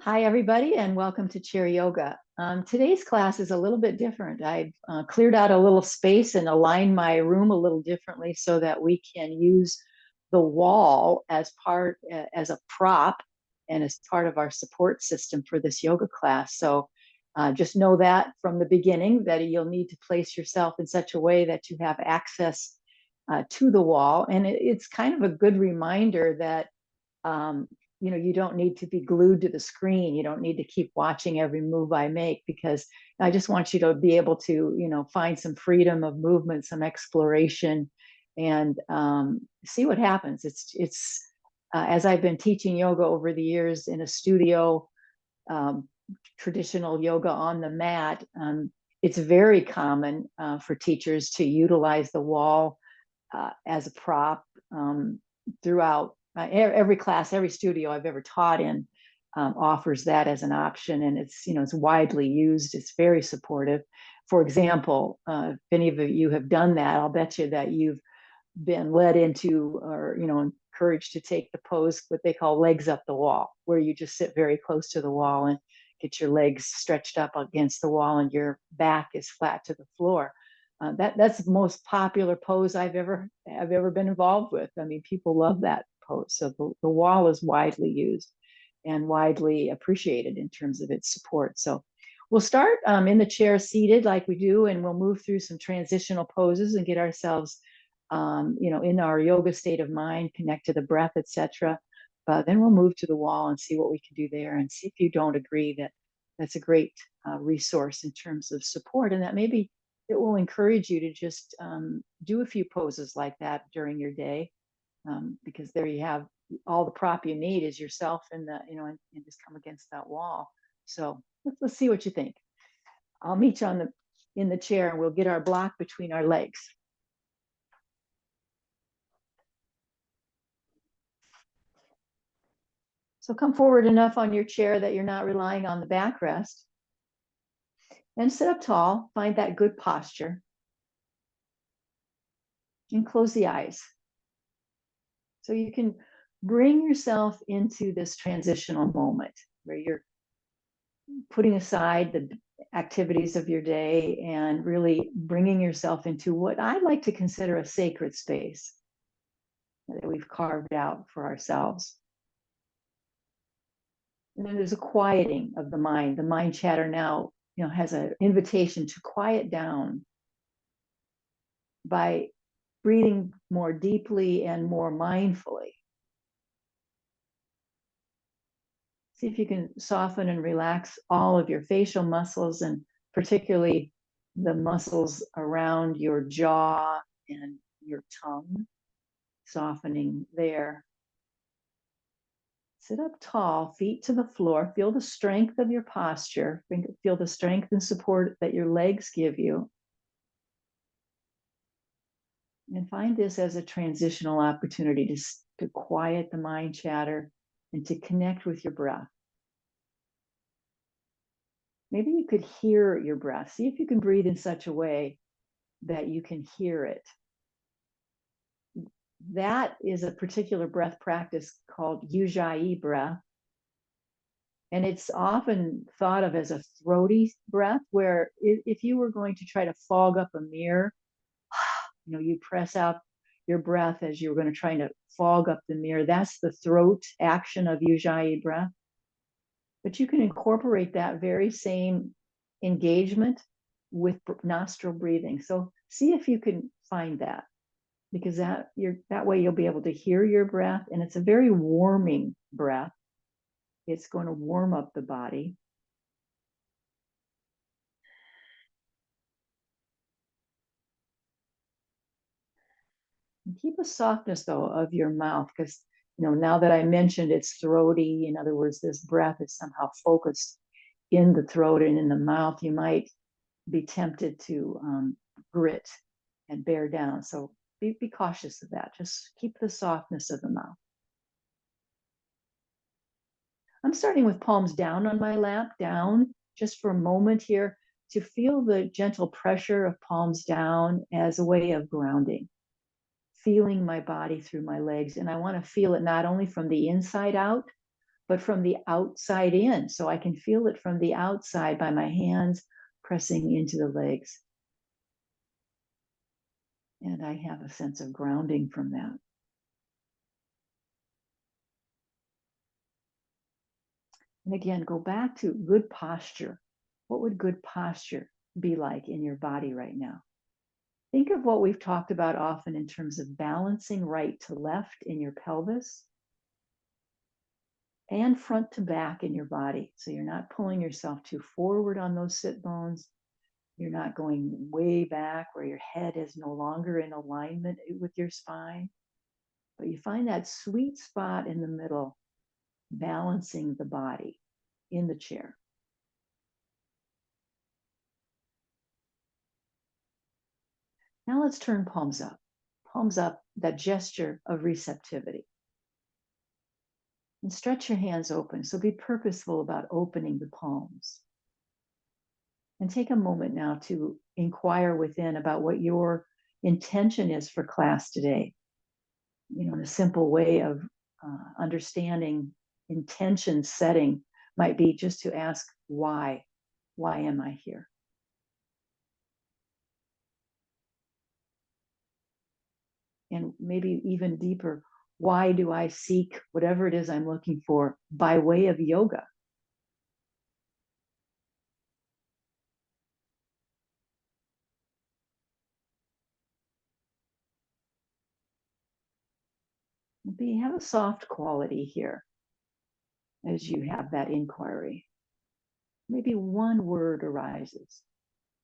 Hi, everybody, and welcome to Chair Yoga. Today's class is a little bit different. I've cleared out a little space and aligned my room a little differently so that we can use the wall as a prop and as part of our support system for this yoga class. So just know that from the beginning that you'll need to place yourself in such a way that you have access to the wall. And it's kind of a good reminder that um, you don't need to be glued to the screen. You don't need to keep watching every move I make, because I just want you to be able to, find some freedom of movement, some exploration, and see what happens. It's As I've been teaching yoga over the years in a studio, um, traditional yoga on the mat, it's very common for teachers to utilize the wall as a prop throughout every class. Every studio I've ever taught in offers that as an option, and it's widely used. It's very supportive. For example, if any of you have done that, I'll bet you that you've been led into, or encouraged to take the pose, what they call legs up the wall, where you just sit very close to the wall and get your legs stretched up against the wall and your back is flat to the floor. That's the most popular pose I've ever been involved with. I mean, people love that pose. So the wall is widely used and widely appreciated in terms of its support. So we'll start in the chair seated like we do, and we'll move through some transitional poses and get ourselves in our yoga state of mind, connect to the breath, etc. But then we'll move to the wall and see what we can do there, and see if you don't agree that that's a great resource in terms of support, and that maybe it will encourage you to just do a few poses like that during your day, because there you have all the prop you need is yourself and just come against that wall. So let's see what you think. I'll meet you in the chair, and we'll get our block between our legs. So come forward enough on your chair that you're not relying on the backrest. And sit up tall, find that good posture. And close the eyes. So you can bring yourself into this transitional moment where you're putting aside the activities of your day and really bringing yourself into what I like to consider a sacred space that we've carved out for ourselves. And then there's a quieting of the mind. The mind chatter now, has an invitation to quiet down by breathing more deeply and more mindfully. See if you can soften and relax all of your facial muscles, and particularly the muscles around your jaw and your tongue, softening there. Sit up tall, feet to the floor. Feel the strength of your posture. Feel the strength and support that your legs give you. And find this as a transitional opportunity to quiet the mind chatter and to connect with your breath. Maybe you could hear your breath. See if you can breathe in such a way that you can hear it. That is a particular breath practice called Ujjayi breath. And it's often thought of as a throaty breath, where if you were going to try to fog up a mirror, you press out your breath as you're going to try to fog up the mirror. That's the throat action of Ujjayi breath. But you can incorporate that very same engagement with nostril breathing. So see if you can find that, because that way you'll be able to hear your breath, and it's a very warming breath. It's going to warm up the body. And keep a softness though of your mouth, because now that I mentioned it's throaty, in other words, this breath is somehow focused in the throat and in the mouth, you might be tempted to grit and bear down. So be cautious of that. Just keep the softness of the mouth. I'm starting with palms down on my lap, down, just for a moment here, to feel the gentle pressure of palms down as a way of grounding, feeling my body through my legs. And I want to feel it not only from the inside out, but from the outside in. So I can feel it from the outside by my hands pressing into the legs. And I have a sense of grounding from that. And again, go back to good posture. What would good posture be like in your body right now? Think of what we've talked about often in terms of balancing right to left in your pelvis and front to back in your body. So you're not pulling yourself too forward on those sit bones. You're not going way back where your head is no longer in alignment with your spine. But you find that sweet spot in the middle, balancing the body in the chair. Now let's turn palms up. Palms up, that gesture of receptivity. And stretch your hands open. So be purposeful about opening the palms. And take a moment now to inquire within about what your intention is for class today. You know, in a simple way of understanding intention setting might be just to ask why. Why am I here? And maybe even deeper, why do I seek whatever it is I'm looking for by way of yoga? Have a soft quality here as you have that inquiry. Maybe one word arises,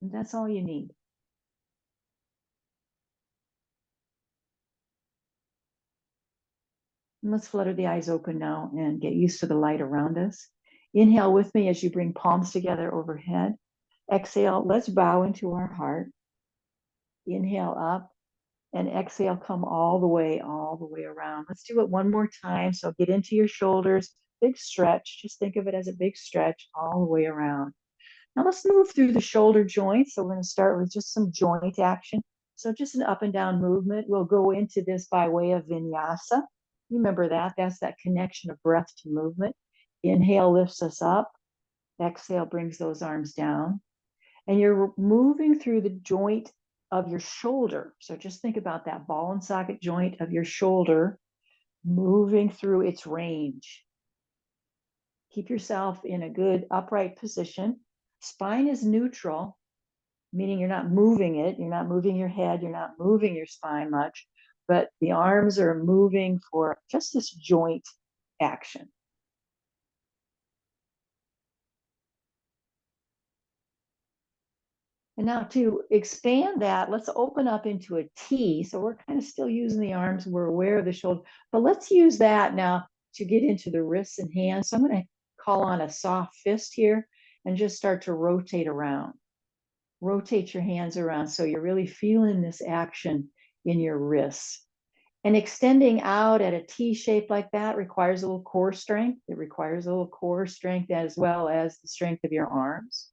and that's all you need. And let's flutter the eyes open now and get used to the light around us. Inhale with me as you bring palms together overhead. Exhale, let's bow into our heart. Inhale up and exhale, come all the way around. Let's do it one more time. So get into your shoulders, big stretch. Just think of it as a big stretch all the way around. Now let's move through the shoulder joints. So we're going to start with just some joint action. So just an up and down movement. We'll go into this by way of vinyasa. Remember that. That's that connection of breath to movement. Inhale lifts us up. Exhale brings those arms down. And you're moving through the joint of your shoulder. So just think about that ball and socket joint of your shoulder moving through its range. Keep yourself in a good upright position. Spine is neutral, meaning you're not moving it. You're not moving your head. You're not moving your spine much, but the arms are moving for just this joint action. And now to expand that, let's open up into a T. So we're kind of still using the arms. We're aware of the shoulder, but let's use that now to get into the wrists and hands. So I'm going to call on a soft fist here and just start to rotate around. Rotate your hands around so you're really feeling this action in your wrists. And extending out at a T shape like that requires a little core strength. It requires a little core strength as well as the strength of your arms.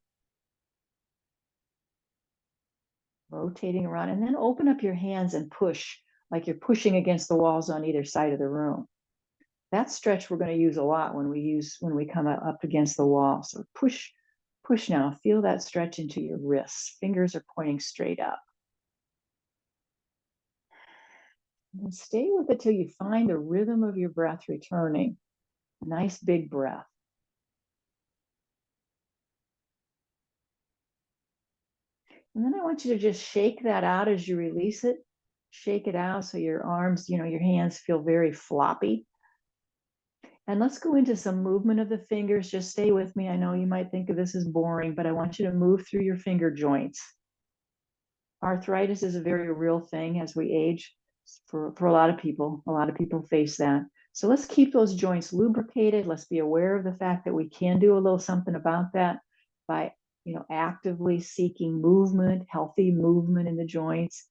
Rotating around, and then open up your hands and push like you're pushing against the walls on either side of the room. That stretch we're going to use a lot when we come up against the wall. So push now. Feel that stretch into your wrists. Fingers are pointing straight up. And stay with it till you find the rhythm of your breath returning. Nice big breath. And then I want you to just shake that out as you release it. Shake it out so your arms, your hands feel very floppy. And let's go into some movement of the fingers. Just stay with me. I know you might think of this as boring, but I want you to move through your finger joints. Arthritis is a very real thing as we age for a lot of people. A lot of people face that. So let's keep those joints lubricated. Let's be aware of the fact that we can do a little something about that by actively seeking movement, healthy movement in the joints.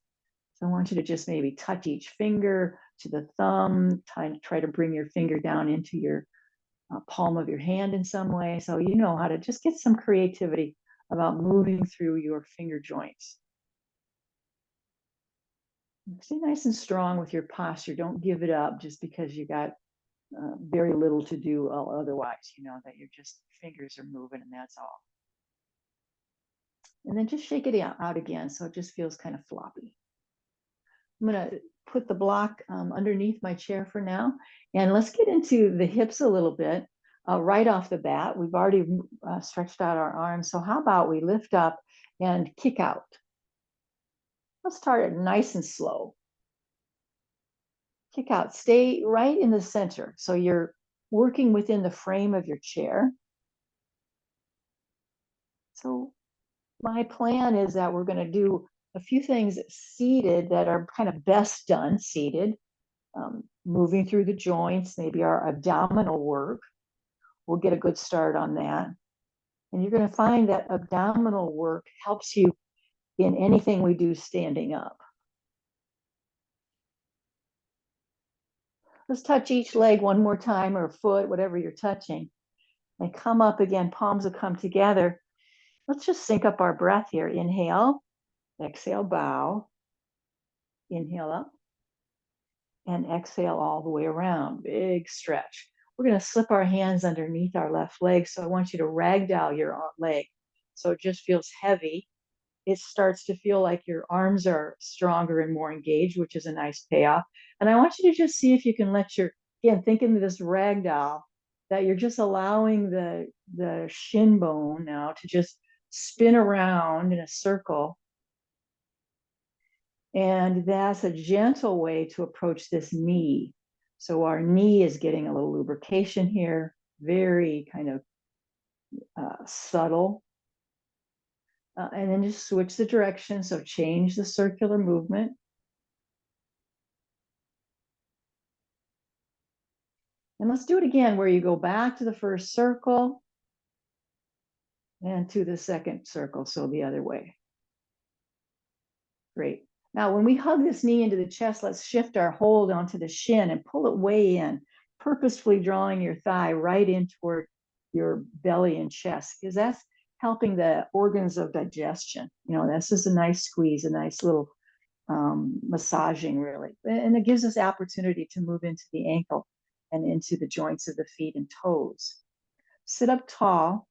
So I want you to just maybe touch each finger to the thumb, try to bring your finger down into your palm of your hand in some way. So you know how to just get some creativity about moving through your finger joints. Stay nice and strong with your posture. Don't give it up just because you got very little to do otherwise, that your just fingers are moving and that's all. And then just shake it out again so it just feels kind of floppy. I'm going to put the block underneath my chair for now. And let's get into the hips a little bit right off the bat. We've already stretched out our arms. So how about we lift up and kick out? Let's start it nice and slow. Kick out. Stay right in the center. So you're working within the frame of your chair. So my plan is that we're going to do a few things seated that are kind of best done seated. Moving through the joints, maybe our abdominal work. We'll get a good start on that. And you're going to find that abdominal work helps you in anything we do standing up. Let's touch each leg one more time, or foot, whatever you're touching. And come up again, palms will come together. Let's just sync up our breath here. Inhale, exhale, bow. Inhale up. And exhale all the way around. Big stretch. We're going to slip our hands underneath our left leg. So I want you to ragdoll your leg. So it just feels heavy. It starts to feel like your arms are stronger and more engaged, which is a nice payoff. And I want you to just see if you can let again, thinking of this ragdoll, that you're just allowing the shin bone now to just spin around in a circle. And that's a gentle way to approach this knee. So our knee is getting a little lubrication here, very kind of subtle. And then just switch the direction. So change the circular movement. And let's do it again, where you go back to the first circle and to the second circle. So the other way. Great. Now, when we hug this knee into the chest, let's shift our hold onto the shin and pull it way in, purposefully drawing your thigh right in toward your belly and chest, because that's helping the organs of digestion. This is a nice squeeze, a nice little massaging, really. And it gives us opportunity to move into the ankle and into the joints of the feet and toes. Sit up tall,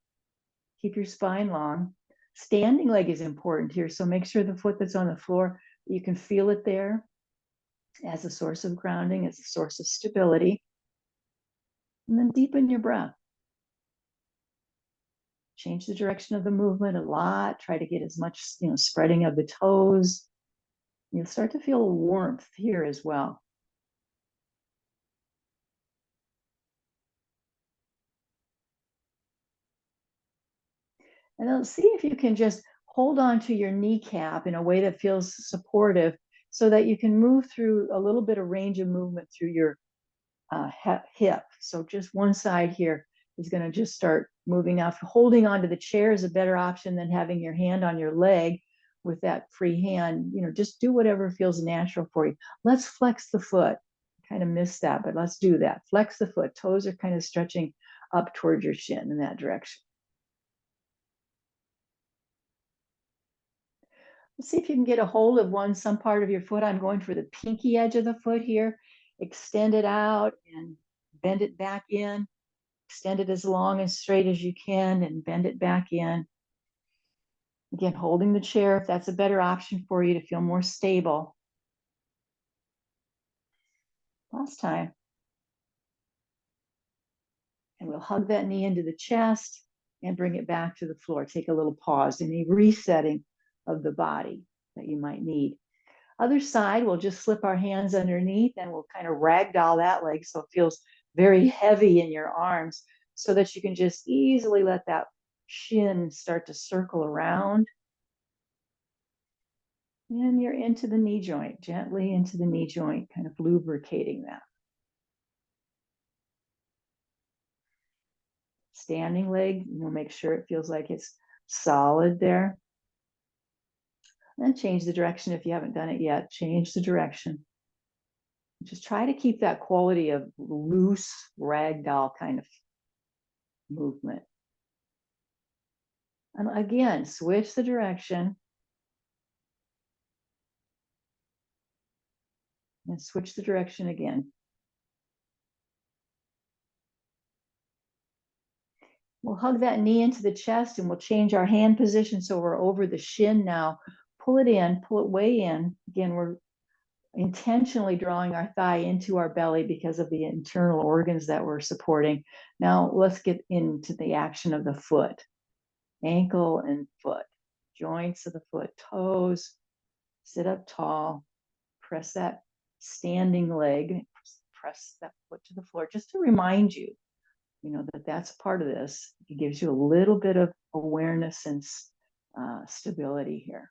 keep your spine long. Standing leg is important here, so make sure the foot that's on the floor, you can feel it there as a source of grounding, as a source of stability. And then deepen your breath. Change the direction of the movement a lot. Try to get as much, spreading of the toes. You'll start to feel warmth here as well. And then see if you can just hold on to your kneecap in a way that feels supportive, so that you can move through a little bit of range of movement through your hip. So just one side here is going to just start moving out. Holding onto the chair is a better option than having your hand on your leg with that free hand. Just do whatever feels natural for you. Let's flex the foot. Kind of missed that, but let's do that. Flex the foot. Toes are kind of stretching up towards your shin in that direction. Let's see if you can get a hold of some part of your foot. I'm going for the pinky edge of the foot here. Extend it out and bend it back in. Extend it as long and straight as you can and bend it back in. Again, holding the chair if that's a better option for you to feel more stable. Last time. And we'll hug that knee into the chest and bring it back to the floor. Take a little pause, any resetting of the body that you might need. Other side, we'll just slip our hands underneath and we'll kind of ragdoll that leg so it feels very heavy in your arms, so that you can just easily let that shin start to circle around. And you're into the knee joint, gently into the knee joint, kind of lubricating that. Standing leg, make sure it feels like it's solid there. Then change the direction if you haven't done it yet. Change the direction. Just try to keep that quality of loose ragdoll kind of movement. And again, switch the direction. And switch the direction again. We'll hug that knee into the chest and we'll change our hand position so we're over the shin now. Pull it in, pull it way in. Again, we're intentionally drawing our thigh into our belly because of the internal organs that we're supporting. Now let's get into the action of the foot. Ankle and foot, joints of the foot, toes, sit up tall, press that standing leg, press that foot to the floor, just to remind you, that that's part of this. It gives you a little bit of awareness and stability here.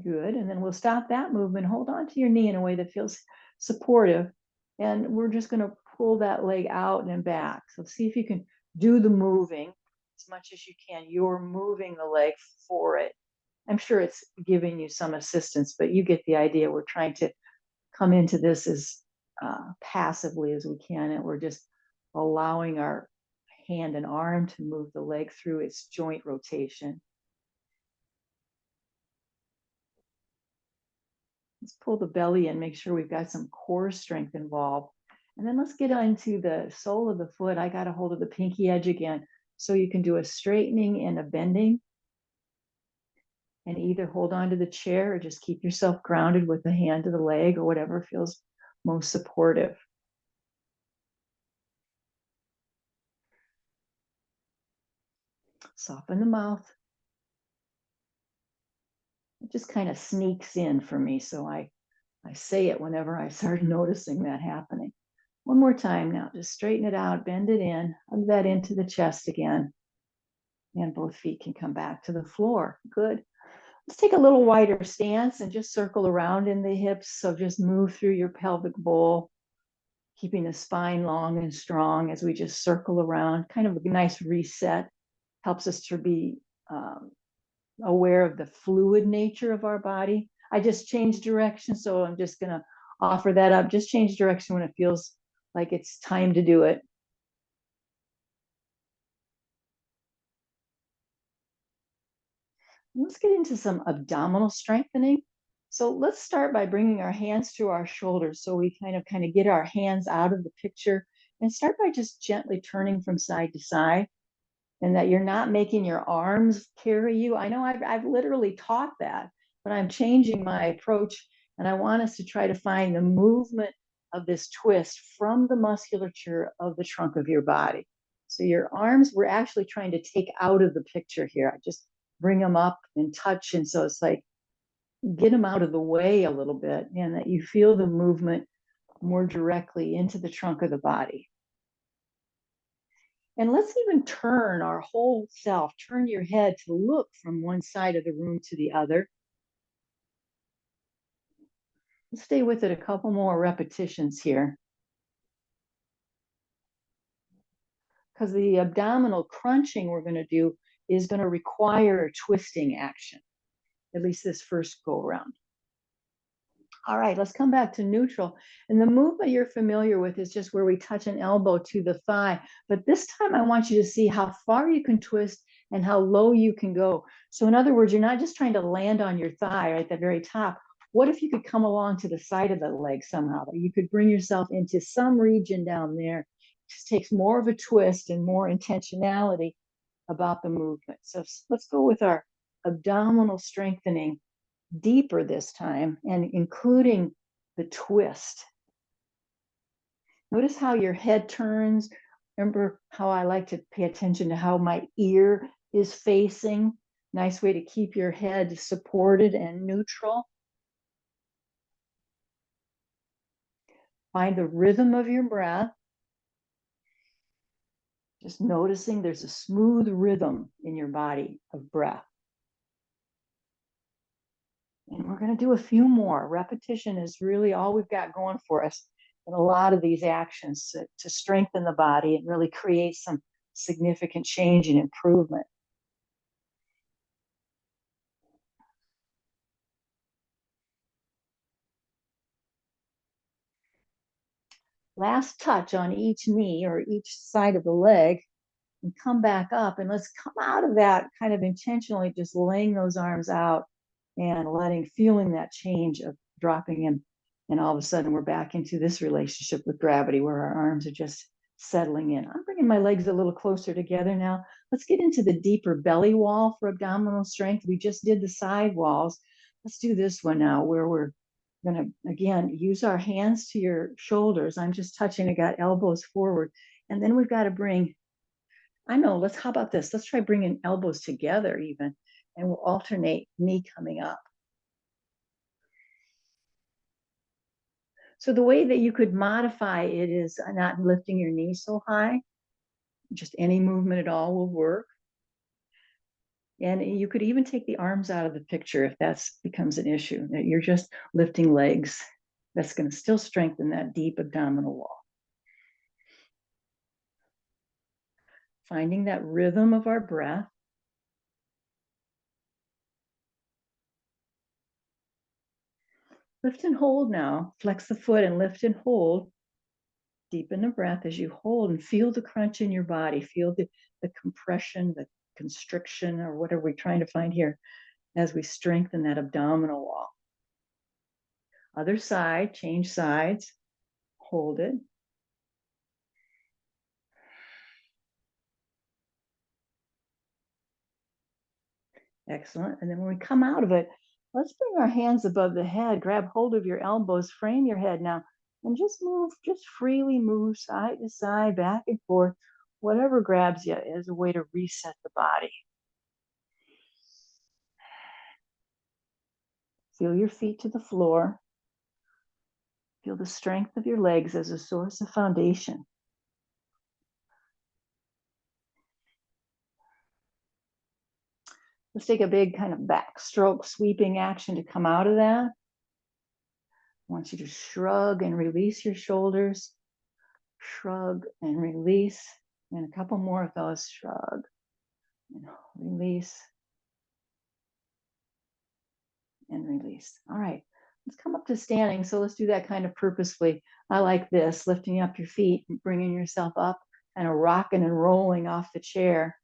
Good. And then we'll stop that movement. Hold on to your knee in a way that feels supportive. And we're just going to pull that leg out and back. So see if you can do the moving as much as you can. You're moving the leg for it. I'm sure it's giving you some assistance, but you get the idea. We're trying to come into this as passively as we can. And we're just allowing our hand and arm to move the leg through its joint rotation. Let's pull the belly in, make sure we've got some core strength involved. And then let's get into the sole of the foot. I got a hold of the pinky edge again. So you can do a straightening and a bending. And either hold on to the chair or just keep yourself grounded with the hand to the leg or whatever feels most supportive. Soften the mouth. It just kind of sneaks in for me. So I say it whenever I start noticing that happening. One more time now, just straighten it out, bend it in, hug that into the chest again. And both feet can come back to the floor. Good. Let's take a little wider stance and just circle around in the hips. So just move through your pelvic bowl, keeping the spine long and strong as we just circle around. Kind of a nice reset. Helps us to be aware of the fluid nature of our body. I just changed direction, so I'm just going to offer that up. Just change direction when it feels like it's time to do it. Let's get into some abdominal strengthening. So let's start by bringing our hands to our shoulders so we kind of get our hands out of the picture and start by just gently turning from side to side, and that you're not making your arms carry you. I know I've literally taught that, but I'm changing my approach, and I want us to try to find the movement of this twist from the musculature of the trunk of your body. So your arms, we're actually trying to take out of the picture here. I just bring them up and touch, and so it's like get them out of the way a little bit, and that you feel the movement more directly into the trunk of the body. And let's even turn our whole self, turn your head to look from one side of the room to the other. Let's stay with it a couple more repetitions here. Because the abdominal crunching we're going to do is going to require a twisting action, at least this first go around. All right, let's come back to neutral. And the movement you're familiar with is just where we touch an elbow to the thigh. But this time I want you to see how far you can twist and how low you can go. So in other words, you're not just trying to land on your thigh right at the very top. What if you could come along to the side of the leg somehow? You could bring yourself into some region down there. It just takes more of a twist and more intentionality about the movement. So let's go with our abdominal strengthening deeper this time, and including the twist. Notice how your head turns. Remember how I like to pay attention to how my ear is facing. Nice way to keep your head supported and neutral. Find the rhythm of your breath. Just noticing there's a smooth rhythm in your body of breath. And we're going to do a few more. Repetition is really all we've got going for us in a lot of these actions to strengthen the body and really create some significant change and improvement. Last touch on each knee or each side of the leg, and come back up, and let's come out of that kind of intentionally just laying those arms out and feeling that change of dropping in. And all of a sudden, we're back into this relationship with gravity where our arms are just settling in. I'm bringing my legs a little closer together now. Let's get into the deeper belly wall for abdominal strength. We just did the side walls. Let's do this one now where we're going to, again, use our hands to your shoulders. I'm just touching, I got elbows forward. And then we've got to bring, how about this? Let's try bringing elbows together even, and we'll alternate knee coming up. So the way that you could modify it is not lifting your knees so high. Just any movement at all will work. And you could even take the arms out of the picture if that becomes an issue, that you're just lifting legs. That's going to still strengthen that deep abdominal wall. Finding that rhythm of our breath. Lift and hold now. Flex the foot and lift and hold. Deepen the breath as you hold and feel the crunch in your body. Feel the compression, the constriction, or what are we trying to find here as we strengthen that abdominal wall. Other side, change sides. Hold it. Excellent. And then when we come out of it, let's bring our hands above the head, grab hold of your elbows, frame your head now, and just move, just freely move side to side, back and forth, whatever grabs you as a way to reset the body. Feel your feet to the floor. Feel the strength of your legs as a source of foundation. Let's take a big kind of backstroke sweeping action to come out of that. I want you to shrug and release your shoulders. Shrug and release. And a couple more of those. Shrug and release. And release. All right, let's come up to standing. So let's do that kind of purposefully. I like this, lifting up your feet and bringing yourself up, kind of rocking and rolling off the chair.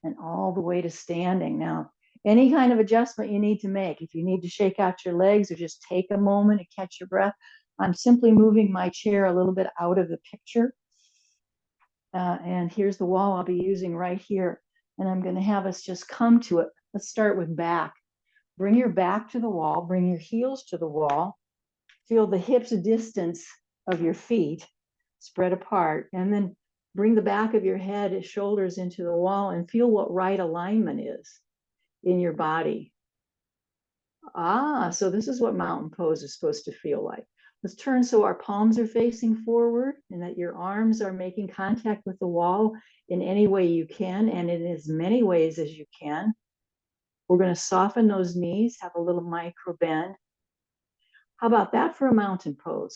And all the way to standing. Now, any kind of adjustment you need to make, if you need to shake out your legs or just take a moment to catch your breath, I'm simply moving my chair a little bit out of the picture. And here's the wall I'll be using right here. And I'm going to have us just come to it. Let's start with back. Bring your back to the wall, bring your heels to the wall. Feel the hips distance of your feet spread apart, and then bring the back of your head and shoulders into the wall and feel what right alignment is in your body. So this is what mountain pose is supposed to feel like. Let's turn so our palms are facing forward and that your arms are making contact with the wall in any way you can and in as many ways as you can. We're going to soften those knees, have a little micro bend. How about that for a mountain pose?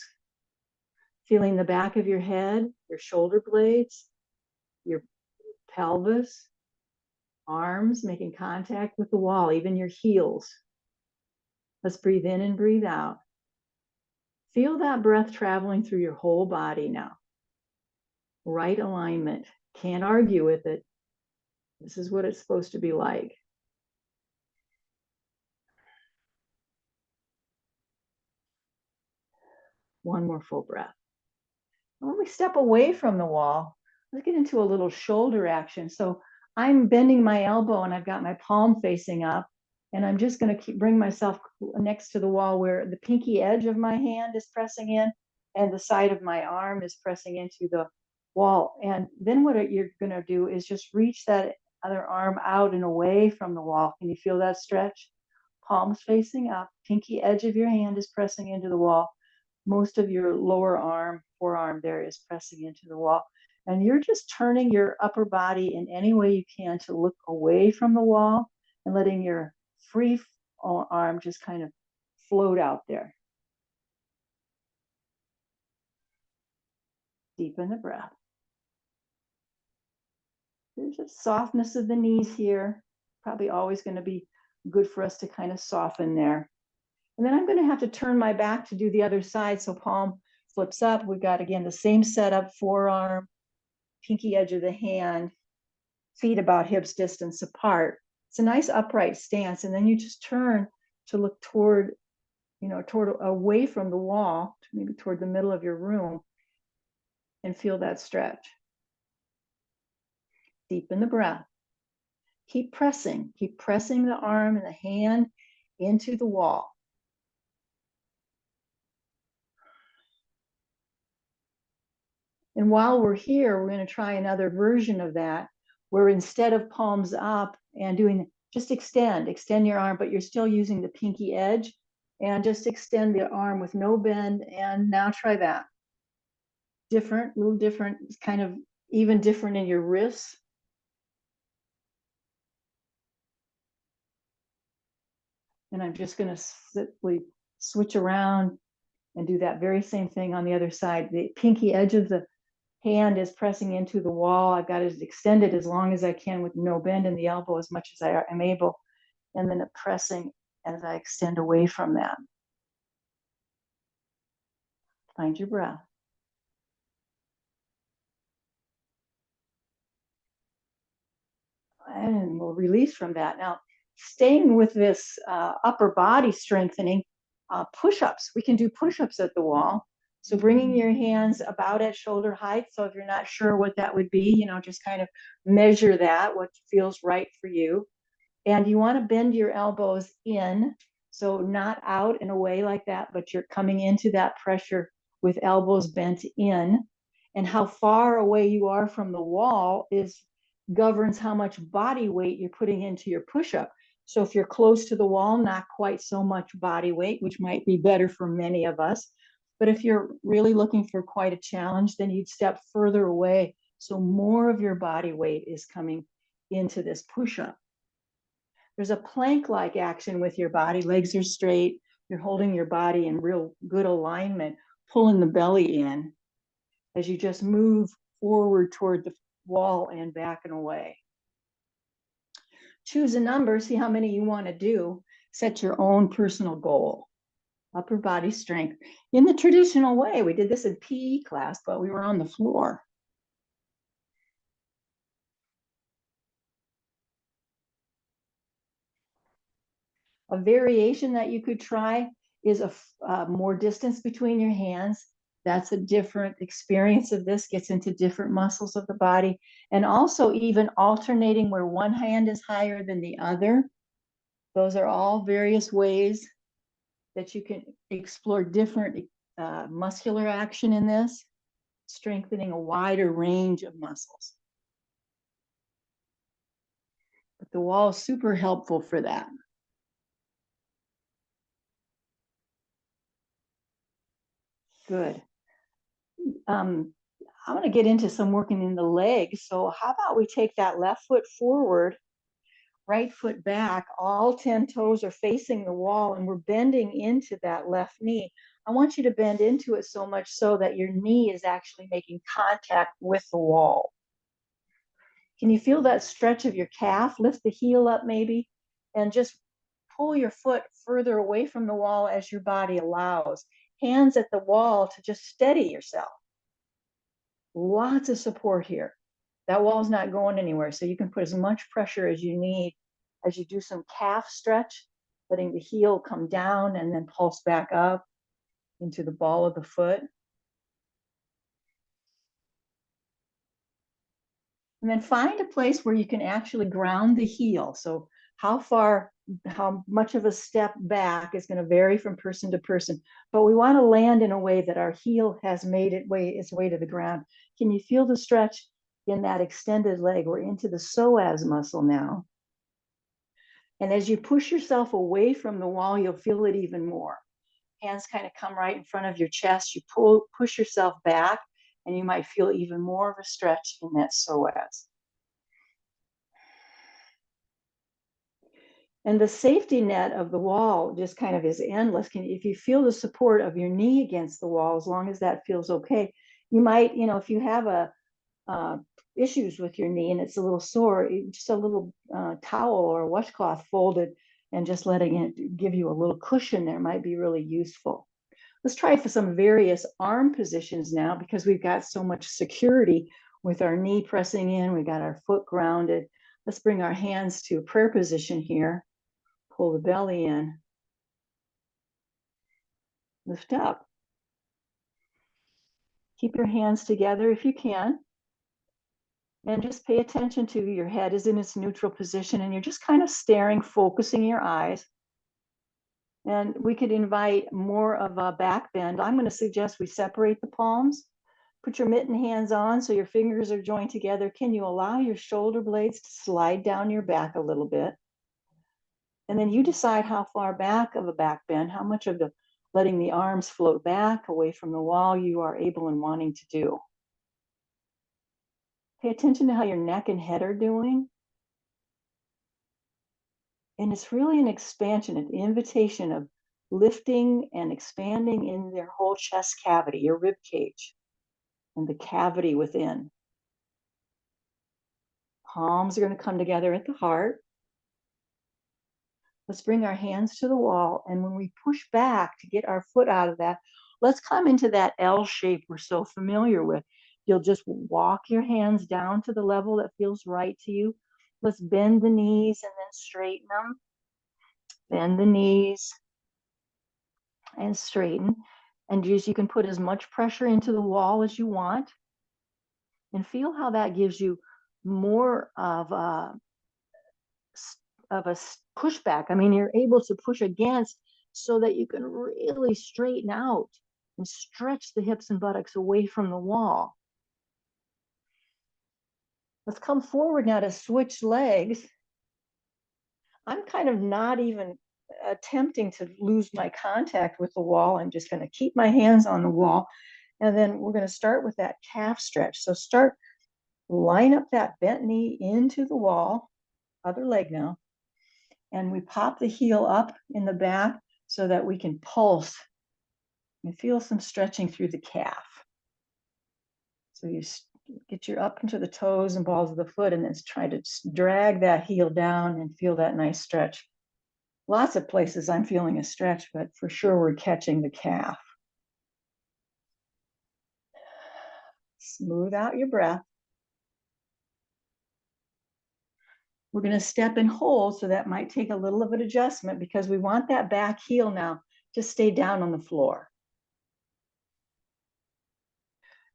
Feeling the back of your head, your shoulder blades, your pelvis, arms making contact with the wall, even your heels. Let's breathe in and breathe out. Feel that breath traveling through your whole body now. Right alignment. Can't argue with it. This is what it's supposed to be like. One more full breath. When we step away from the wall, let's get into a little shoulder action. So I'm bending my elbow and I've got my palm facing up, and I'm just going to bring myself next to the wall where the pinky edge of my hand is pressing in and the side of my arm is pressing into the wall. And then what you're going to do is just reach that other arm out and away from the wall. Can you feel that stretch? Palms facing up, pinky edge of your hand is pressing into the wall. Most of your lower arm, forearm there is pressing into the wall. And you're just turning your upper body in any way you can to look away from the wall and letting your free arm just kind of float out there. Deepen the breath. There's a softness of the knees here. Probably always going to be good for us to kind of soften there. And then I'm going to have to turn my back to do the other side. So palm flips up. We've got, again, the same setup, forearm, pinky edge of the hand, feet about hips distance apart. It's a nice upright stance. And then you just turn to look toward, toward away from the wall, maybe toward the middle of your room, and feel that stretch. Deepen the breath. Keep pressing the arm and the hand into the wall. And while we're here, we're going to try another version of that, where instead of palms up and doing, just extend your arm, but you're still using the pinky edge, and just extend the arm with no bend. And now try that. Different, a little different, kind of even different in your wrists. And I'm just going to simply switch around and do that very same thing on the other side. The pinky edge of the hand is pressing into the wall. I've got it extended as long as I can with no bend in the elbow as much as I am able. And then pressing as I extend away from that. Find your breath. And we'll release from that. Now, staying with this upper body strengthening, push-ups. We can do push-ups at the wall. So bringing your hands about at shoulder height. So if you're not sure what that would be, just kind of measure that, what feels right for you. And you want to bend your elbows in, so not out and away like that, but you're coming into that pressure with elbows bent in. And how far away you are from the wall governs how much body weight you're putting into your push-up. So if you're close to the wall, not quite so much body weight, which might be better for many of us. But if you're really looking for quite a challenge, then you'd step further away. So more of your body weight is coming into this push-up. There's a plank-like action with your body. Legs are straight. You're holding your body in real good alignment, pulling the belly in as you just move forward toward the wall and back and away. Choose a number, see how many you want to do. Set your own personal goal. Upper body strength. In the traditional way, we did this in PE class, but we were on the floor. A variation that you could try is more distance between your hands. That's a different experience of this, gets into different muscles of the body. And also even alternating where one hand is higher than the other. Those are all various ways that you can explore different muscular action in this, strengthening a wider range of muscles. But the wall is super helpful for that. Good. I'm going to get into some working in the legs. So how about we take that left foot forward, right foot back, all 10 toes are facing the wall, and we're bending into that left knee. I want you to bend into it so much so that your knee is actually making contact with the wall. Can you feel that stretch of your calf? Lift the heel up maybe, and just pull your foot further away from the wall as your body allows. Hands at the wall to just steady yourself. Lots of support here. That wall's not going anywhere, so you can put as much pressure as you need as you do some calf stretch, letting the heel come down and then pulse back up into the ball of the foot. And then find a place where you can actually ground the heel. So how much of a step back is going to vary from person to person, but we want to land in a way that our heel has made its way to the ground. Can you feel the stretch in that extended leg? We're into the psoas muscle now. And as you push yourself away from the wall, you'll feel it even more. Hands kind of come right in front of your chest. You push yourself back, and you might feel even more of a stretch in that psoas. And the safety net of the wall just kind of is endless. If you feel the support of your knee against the wall, as long as that feels okay, you might, if you have issues with your knee and it's a little sore, just a little towel or a washcloth folded and just letting it give you a little cushion there might be really useful. Let's try for some various arm positions now, because we've got so much security with our knee pressing in. We got our foot grounded. Let's bring our hands to prayer position here. Pull the belly in. Lift up. Keep your hands together if you can. And just pay attention to your head is in its neutral position and you're just kind of staring, focusing your eyes. And we could invite more of a back bend. I'm going to suggest we separate the palms. Put your mitten hands on so your fingers are joined together. Can you allow your shoulder blades to slide down your back a little bit? And then you decide how far back of a back bend, how much of the letting the arms float back away from the wall you are able and wanting to do. Pay attention to how your neck and head are doing. And it's really an expansion, an invitation of lifting and expanding in their whole chest cavity, your rib cage, and the cavity within. Palms are going to come together at the heart. Let's bring our hands to the wall. And when we push back to get our foot out of that, let's come into that L shape we're so familiar with. You'll just walk your hands down to the level that feels right to you. Let's bend the knees and then straighten them. Bend the knees and straighten. And just you can put as much pressure into the wall as you want. And feel how that gives you more of a pushback. I mean, you're able to push against so that you can really straighten out and stretch the hips and buttocks away from the wall. Let's come forward now to switch legs. I'm kind of not even attempting to lose my contact with the wall. I'm just going to keep my hands on the wall. And then we're going to start with that calf stretch. So line up that bent knee into the wall, other leg now. And we pop the heel up in the back so that we can pulse and feel some stretching through the calf. So you get your up into the toes and balls of the foot and then try to drag that heel down and feel that nice stretch. Lots of places I'm feeling a stretch, but for sure we're catching the calf. Smooth out your breath. We're going to step and hold, so that might take a little of an adjustment because we want that back heel now to stay down on the floor.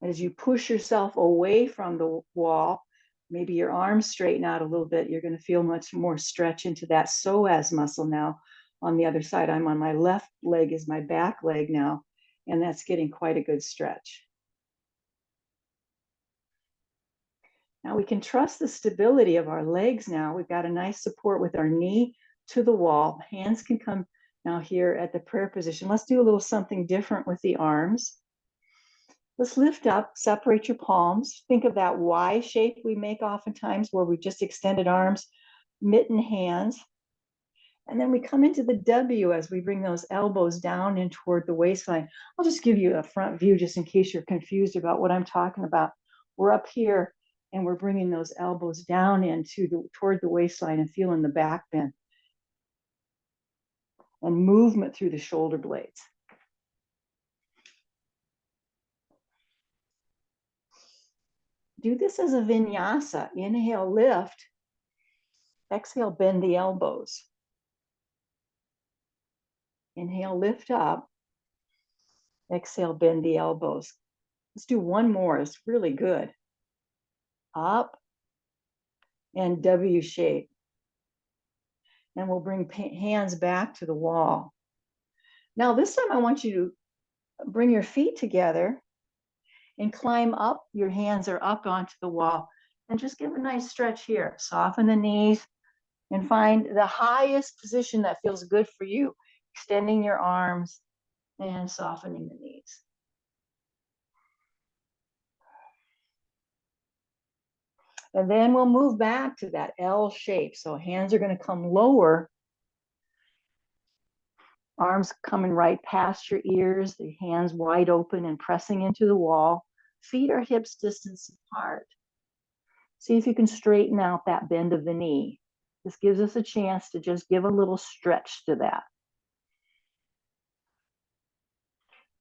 As you push yourself away from the wall, maybe your arms straighten out a little bit, you're going to feel much more stretch into that psoas muscle now. On the other side, I'm on my left leg is my back leg now, and that's getting quite a good stretch. Now we can trust the stability of our legs now. We've got a nice support with our knee to the wall. Hands can come now here at the prayer position. Let's do a little something different with the arms. Let's lift up, separate your palms. Think of that Y shape we make oftentimes where we just extended arms, mitten hands. And then we come into the W as we bring those elbows down and toward the waistline. I'll just give you a front view just in case you're confused about what I'm talking about. We're up here and we're bringing those elbows down toward the waistline and feeling the back bend and movement through the shoulder blades. Do this as a vinyasa. Inhale, lift. Exhale, bend the elbows. Inhale, lift up. Exhale, bend the elbows. Let's do one more. It's really good. Up and W shape. And we'll bring hands back to the wall. Now this time I want you to bring your feet together and climb up. Your hands are up onto the wall. And just give a nice stretch here. Soften the knees and find the highest position that feels good for you. Extending your arms and softening the knees. And then we'll move back to that L shape. So hands are going to come lower. Arms coming right past your ears, the hands wide open and pressing into the wall. Feet are hips distance apart. See if you can straighten out that bend of the knee. This gives us a chance to just give a little stretch to that.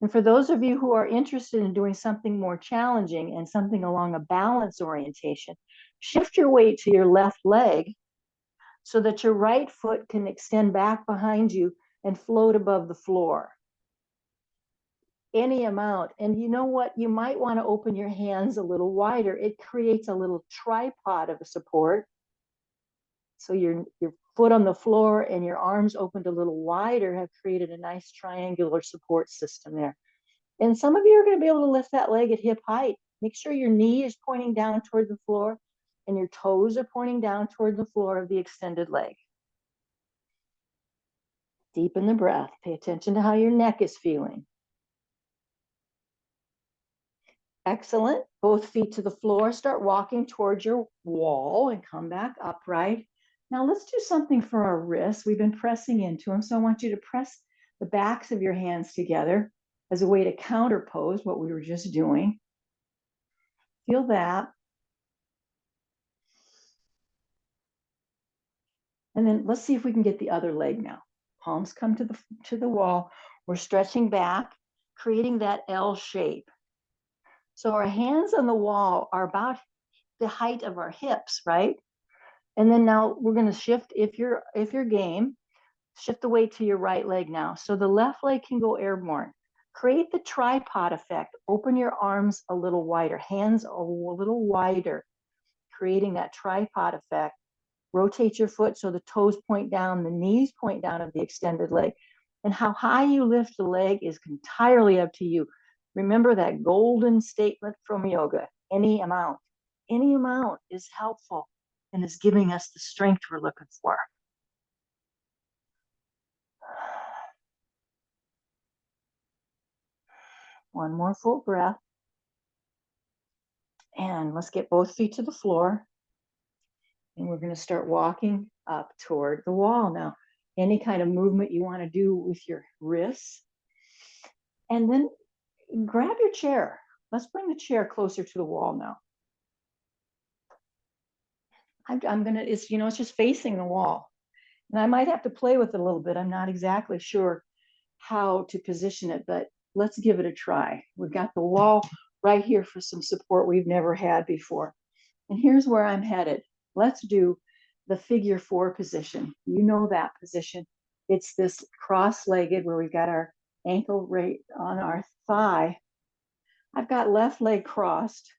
And for those of you who are interested in doing something more challenging and something along a balance orientation, shift your weight to your left leg so that your right foot can extend back behind you and float above the floor. Any amount. And you know what? You might want to open your hands a little wider. It creates a little tripod of a support. So your foot on the floor and your arms opened a little wider have created a nice triangular support system there. And some of you are going to be able to lift that leg at hip height. Make sure your knee is pointing down toward the floor and your toes are pointing down toward the floor of the extended leg. Deepen the breath. Pay attention to how your neck is feeling. Excellent. Both feet to the floor. Start walking towards your wall and come back upright. Now let's do something for our wrists. We've been pressing into them, so I want you to press the backs of your hands together as a way to counterpose what we were just doing. Feel that. And then let's see if we can get the other leg now. Palms come to the wall. We're stretching back, creating that L shape. So our hands on the wall are about the height of our hips, right? And then now we're going to shift, if you're game, shift the weight to your right leg now. So the left leg can go airborne. Create the tripod effect. Open your arms a little wider, hands a little wider, creating that tripod effect. Rotate your foot so the toes point down, the knees point down of the extended leg. And how high you lift the leg is entirely up to you. Remember that golden statement from yoga, any amount. Any amount is helpful and is giving us the strength we're looking for. One more full breath. And let's get both feet to the floor. And we're going to start walking up toward the wall. Now, any kind of movement you want to do with your wrists. And then grab your chair. Let's bring the chair closer to the wall now. I'm going to, it's just facing the wall. And I might have to play with it a little bit. I'm not exactly sure how to position it, but let's give it a try. We've got the wall right here for some support we've never had before. And here's where I'm headed. Let's do the figure 4 position. You know that position. It's this cross-legged where we've got our ankle right on our thigh. I've got left leg crossed,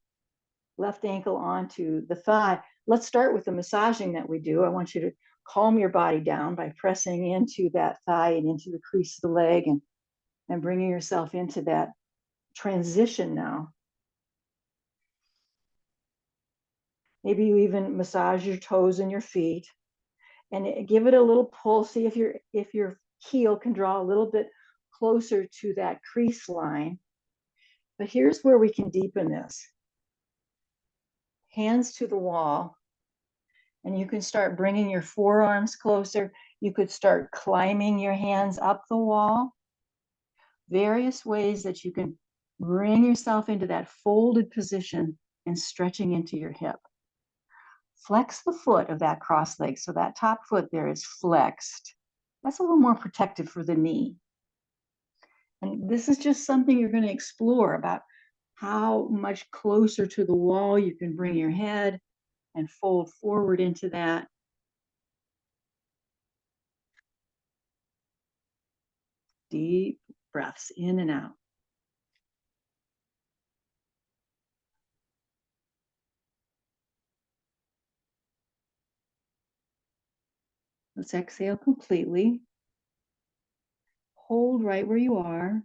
left ankle onto the thigh. Let's start with the massaging that we do. I want you to calm your body down by pressing into that thigh and into the crease of the leg and bringing yourself into that transition now. Maybe you even massage your toes and your feet and give it a little pull. See if your heel can draw a little bit closer to that crease line. But here's where we can deepen this. Hands to the wall. And you can start bringing your forearms closer. You could start climbing your hands up the wall. Various ways that you can bring yourself into that folded position and stretching into your hip. Flex the foot of that cross leg. So that top foot there is flexed. That's a little more protective for the knee. And this is just something you're going to explore about how much closer to the wall you can bring your head and fold forward into that. Deep breaths in and out. Let's exhale completely. Hold right where you are.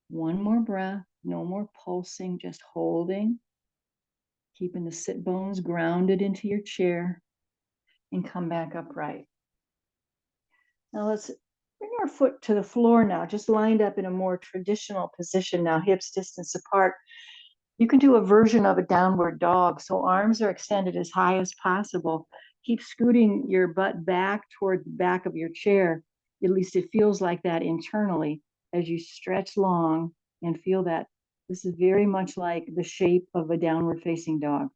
One more breath, no more pulsing, just holding. Keeping the sit bones grounded into your chair and come back upright. Now let's bring our foot to the floor now, just lined up in a more traditional position now, hips distance apart. You can do a version of a downward dog. So arms are extended as high as possible. Keep scooting your butt back toward the back of your chair. At least it feels like that internally as you stretch long and feel that. This is very much like the shape of a downward facing dog.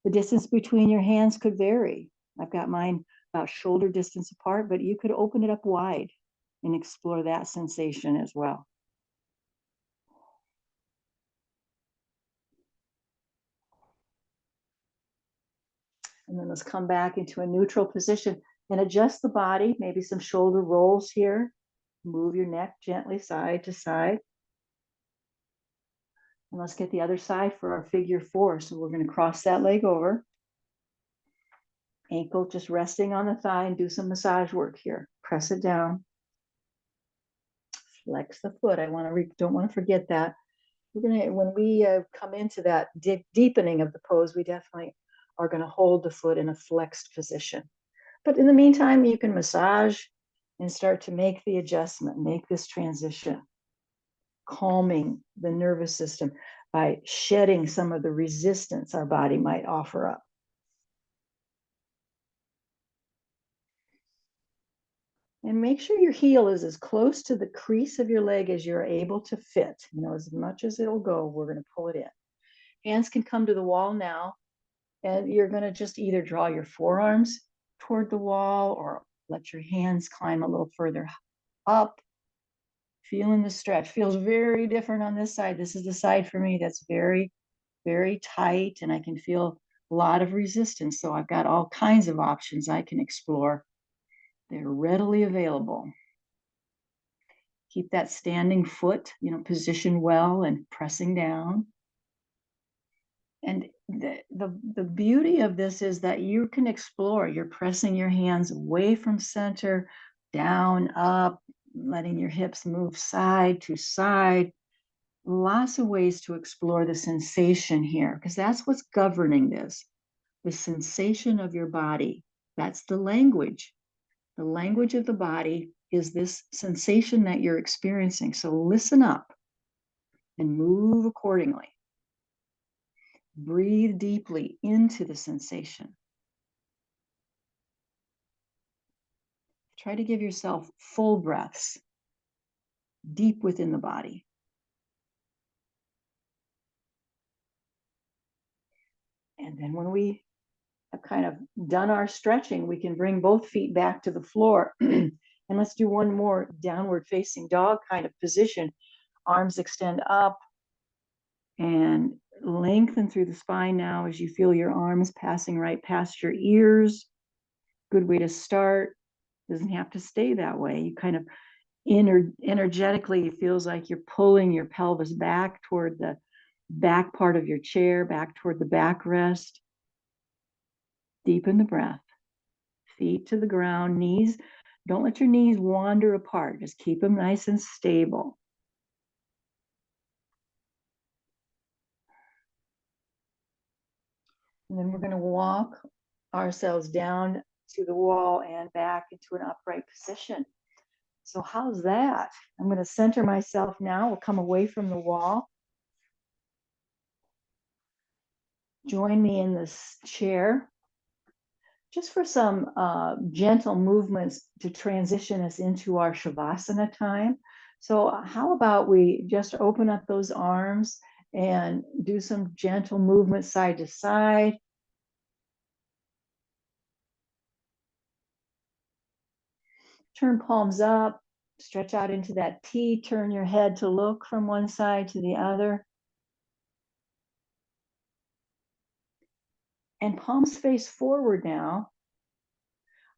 The distance between your hands could vary. I've got mine about shoulder distance apart, but you could open it up wide. and explore that sensation as well. And then let's come back into a neutral position and adjust the body, maybe some shoulder rolls here. Move your neck gently side to side. And let's get the other side for our figure four. So we're going to cross that leg over. Ankle just resting on the thigh and do some massage work here. Press it down. Flex the foot. Don't want to forget that. When we come into that deepening of the pose, we definitely are going to hold the foot in a flexed position. But in the meantime, you can massage and start to make the adjustment, make this transition, calming the nervous system by shedding some of the resistance our body might offer up. And make sure your heel is as close to the crease of your leg as you're able to fit. As much as it'll go, we're going to pull it in. Hands can come to the wall now, and you're going to just either draw your forearms toward the wall or let your hands climb a little further up. Feeling the stretch. Feels very different on this side. This is the side for me that's very, very tight, and I can feel a lot of resistance. So I've got all kinds of options I can explore. They're readily available. Keep that standing foot, positioned well and pressing down. And the beauty of this is that you can explore. You're pressing your hands away from center, down, up, letting your hips move side to side. Lots of ways to explore the sensation here, because that's what's governing this. The sensation of your body. That's the language. The language of the body is this sensation that you're experiencing. So listen up and move accordingly. Breathe deeply into the sensation. Try to give yourself full breaths deep within the body. And then when we have kind of done our stretching, we can bring both feet back to the floor. And let's do one more downward facing dog kind of position. Arms extend up and lengthen through the spine now as you feel your arms passing right past your ears. Good way to start. Doesn't have to stay that way. You kind of energetically, it feels like you're pulling your pelvis back toward the back part of your chair, back toward the backrest. Deepen the breath. Feet to the ground, knees. Don't let your knees wander apart. Just keep them nice and stable. And then we're going to walk ourselves down to the wall and back into an upright position. So how's that? I'm going to center myself now. We'll come away from the wall. Join me in this chair just for some gentle movements to transition us into our Shavasana time. So how about we just open up those arms and do some gentle movement side to side. Turn palms up, stretch out into that T, turn your head to look from one side to the other. And palms face forward now.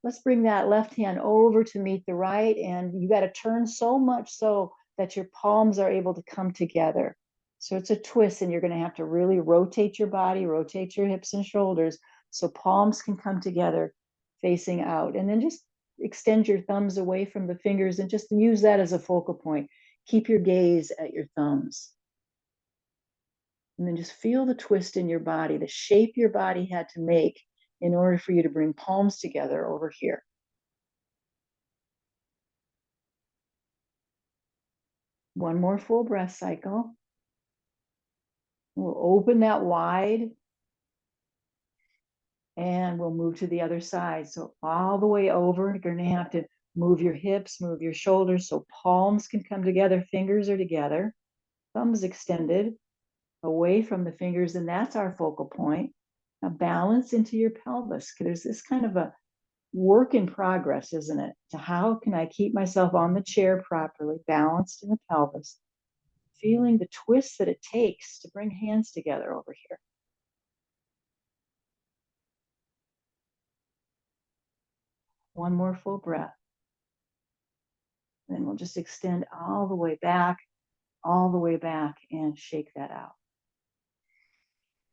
Let's bring that left hand over to meet the right, and you got to turn so much so that your palms are able to come together. So it's a twist, and you're going to have to really rotate your body, rotate your hips and shoulders so palms can come together facing out. And then just extend your thumbs away from the fingers and just use that as a focal point. Keep your gaze at your thumbs. And then just feel the twist in your body, the shape your body had to make in order for you to bring palms together over here. One more full breath cycle. We'll open that wide and we'll move to the other side. So all the way over, you're going to have to move your hips, move your shoulders so palms can come together, fingers are together, thumbs extended away from the fingers, and that's our focal point. Now balance into your pelvis. There's this kind of a work in progress, isn't it? So how can I keep myself on the chair properly, balanced in the pelvis, feeling the twist that it takes to bring hands together over here. One more full breath. Then we'll just extend all the way back, and shake that out.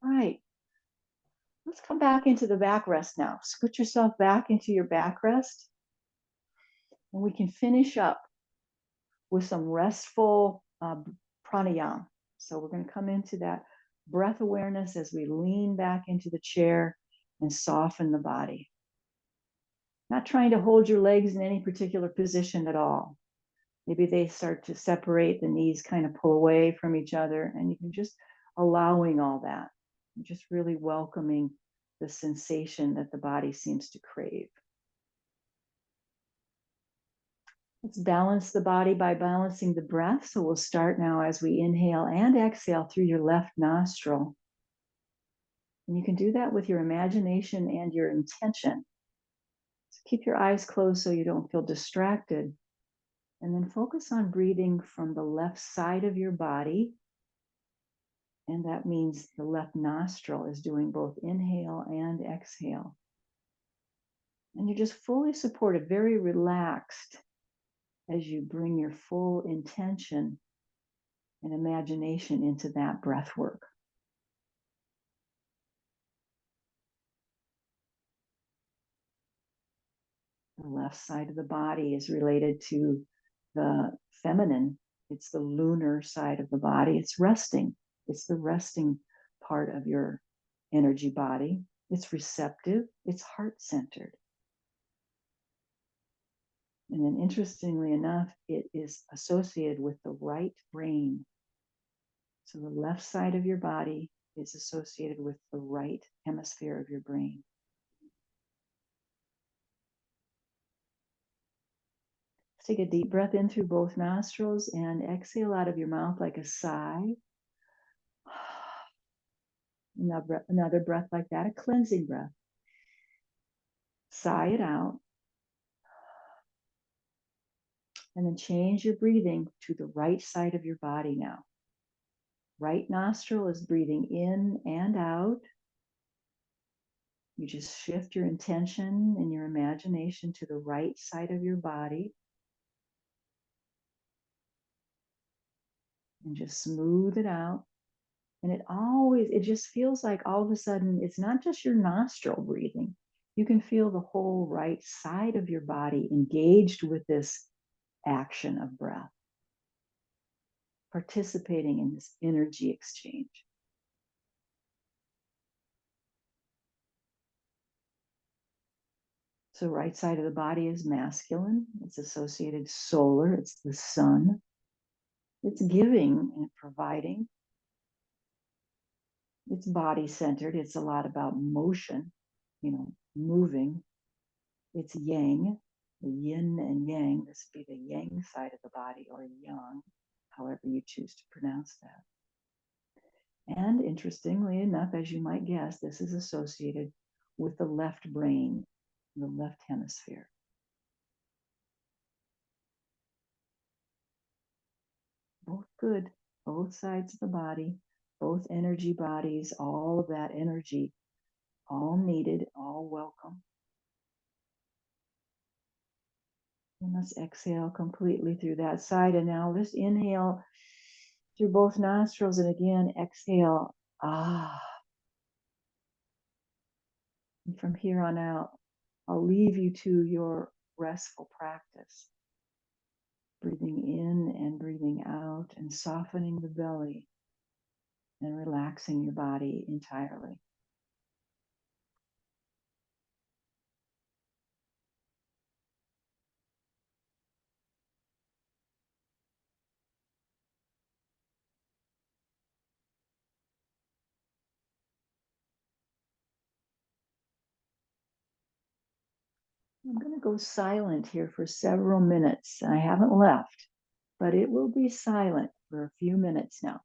All right. Let's come back into the back rest now. Scoot yourself back into your back rest. And we can finish up with some restful pranayama. So we're going to come into that breath awareness as we lean back into the chair and soften the body. Not trying to hold your legs in any particular position at all. Maybe they start to separate, the knees kind of pull away from each other, and you can just allowing all that, just really welcoming the sensation that the body seems to crave. Let's balance the body by balancing the breath. So we'll start now as we inhale and exhale through your left nostril. And you can do that with your imagination and your intention. So keep your eyes closed so you don't feel distracted. And then focus on breathing from the left side of your body. And that means the left nostril is doing both inhale and exhale. And you're just fully supported, very relaxed as you bring your full intention and imagination into that breath work. The left side of the body is related to the feminine. It's the lunar side of the body. It's resting. It's the resting part of your energy body. It's receptive. It's heart-centered. And then interestingly enough, it is associated with the right brain. So the left side of your body is associated with the right hemisphere of your brain. Let's take a deep breath in through both nostrils and exhale out of your mouth like a sigh. Another breath like that, a cleansing breath. Sigh it out. And then change your breathing to the right side of your body now. Right nostril is breathing in and out. You just shift your intention and your imagination to the right side of your body. And just smooth it out. And it just feels like all of a sudden, it's not just your nostril breathing. You can feel the whole right side of your body engaged with this action of breath, participating in this energy exchange. So right side of the body is masculine. It's associated solar. It's the sun. It's giving and providing. It's body centered. It's a lot about motion, moving. It's yang, the yin and yang. This would be the yang side of the body, or yang, however you choose to pronounce that. And interestingly enough, as you might guess, this is associated with the left brain, the left hemisphere. Both good, both sides of the body, both energy bodies, all of that energy, all needed, all welcome. And let's exhale completely through that side. And now let's inhale through both nostrils, and again, exhale. And from here on out, I'll leave you to your restful practice. Breathing in and breathing out and softening the belly and relaxing your body entirely. I'm going to go silent here for several minutes. I haven't left, but it will be silent for a few minutes now.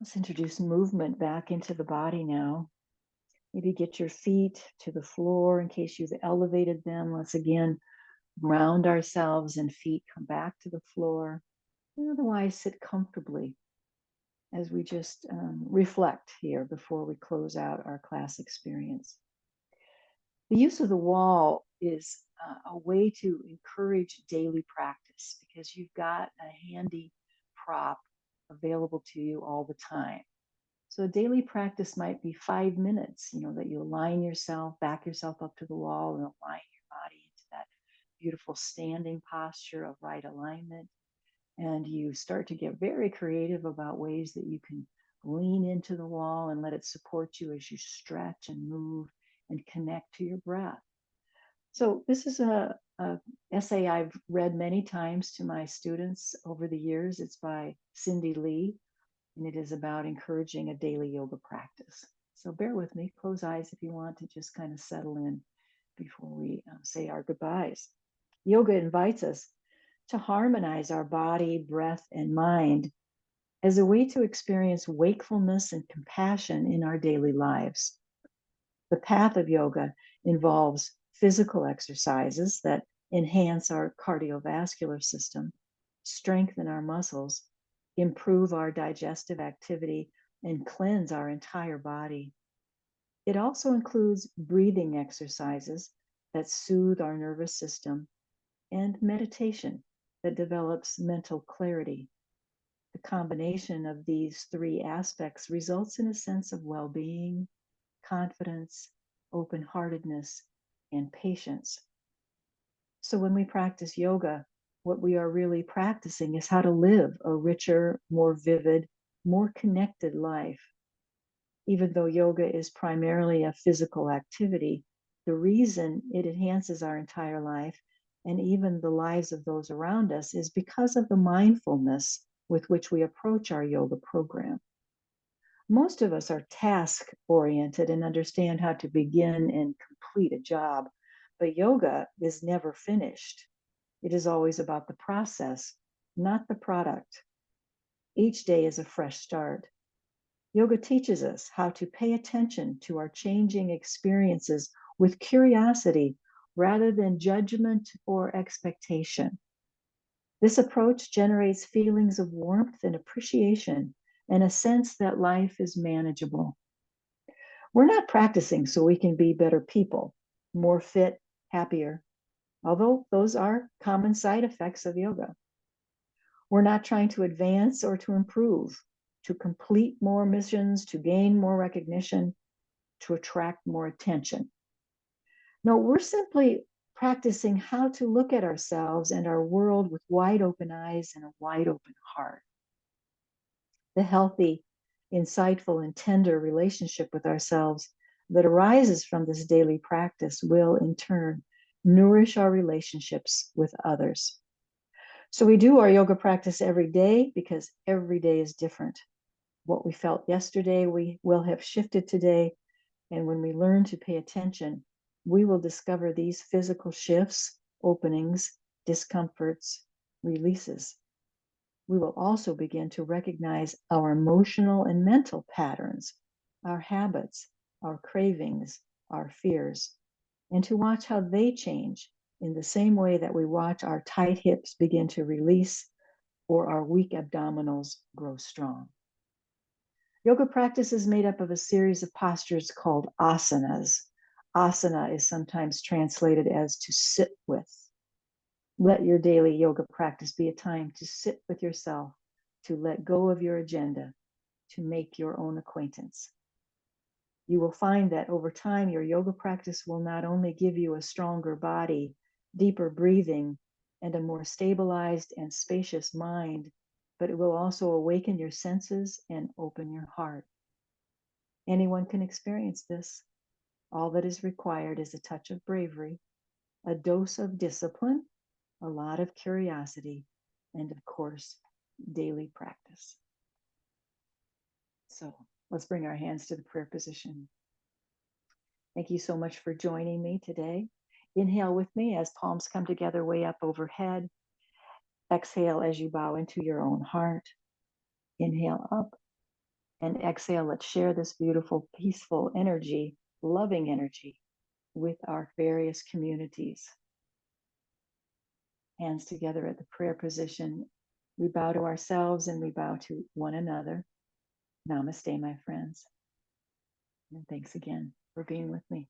Let's introduce movement back into the body now. Maybe get your feet to the floor in case you've elevated them. Let's again ground ourselves and feet come back to the floor. And otherwise, sit comfortably as we just reflect here before we close out our class experience. The use of the wall is a way to encourage daily practice because you've got a handy prop available to you all the time. So daily practice might be 5 minutes, that you align yourself, back yourself up to the wall and align your body into that beautiful standing posture of right alignment. And you start to get very creative about ways that you can lean into the wall and let it support you as you stretch and move and connect to your breath. So this is a essay I've read many times to my students over the years. It's by Cindy Lee, and it is about encouraging a daily yoga practice. So bear with me, close eyes if you want to just kind of settle in before we say our goodbyes. Yoga invites us to harmonize our body, breath, and mind as a way to experience wakefulness and compassion in our daily lives. The path of yoga involves physical exercises that enhance our cardiovascular system, strengthen our muscles, improve our digestive activity, and cleanse our entire body. It also includes breathing exercises that soothe our nervous system and meditation that develops mental clarity. The combination of these three aspects results in a sense of well-being, confidence, open-heartedness, and patience. So when we practice yoga, what we are really practicing is how to live a richer, more vivid, more connected life. Even though yoga is primarily a physical activity, the reason it enhances our entire life and even the lives of those around us is because of the mindfulness with which we approach our yoga program. Most of us are task oriented and understand how to begin and complete a job, but yoga is never finished. It is always about the process, not the product. Each day is a fresh start. Yoga teaches us how to pay attention to our changing experiences with curiosity rather than judgment or expectation. This approach generates feelings of warmth and appreciation and a sense that life is manageable. We're not practicing so we can be better people, more fit, happier, although those are common side effects of yoga. We're not trying to advance or to improve, to complete more missions, to gain more recognition, to attract more attention. No, we're simply practicing how to look at ourselves and our world with wide open eyes and a wide open heart. The healthy, insightful, and tender relationship with ourselves that arises from this daily practice will, in turn, nourish our relationships with others. So we do our yoga practice every day because every day is different. What we felt yesterday, we will have shifted today. And when we learn to pay attention, we will discover these physical shifts, openings, discomforts, releases. We will also begin to recognize our emotional and mental patterns, our habits, our cravings, our fears, and to watch how they change in the same way that we watch our tight hips begin to release or our weak abdominals grow strong. Yoga practice is made up of a series of postures called asanas. Asana is sometimes translated as to sit with. Let your daily yoga practice be a time to sit with yourself, to let go of your agenda, to make your own acquaintance. You will find that over time, your yoga practice will not only give you a stronger body, deeper breathing, and a more stabilized and spacious mind, but it will also awaken your senses and open your heart. Anyone can experience this. All that is required is a touch of bravery, a dose of discipline, a lot of curiosity, and of course, daily practice. So let's bring our hands to the prayer position. Thank you so much for joining me today. Inhale with me as palms come together way up overhead. Exhale as you bow into your own heart. Inhale up And exhale, let's share this beautiful, peaceful energy, loving energy with our various communities. Hands together at the prayer position. We bow to ourselves and we bow to one another. Namaste, my friends. And thanks again for being with me.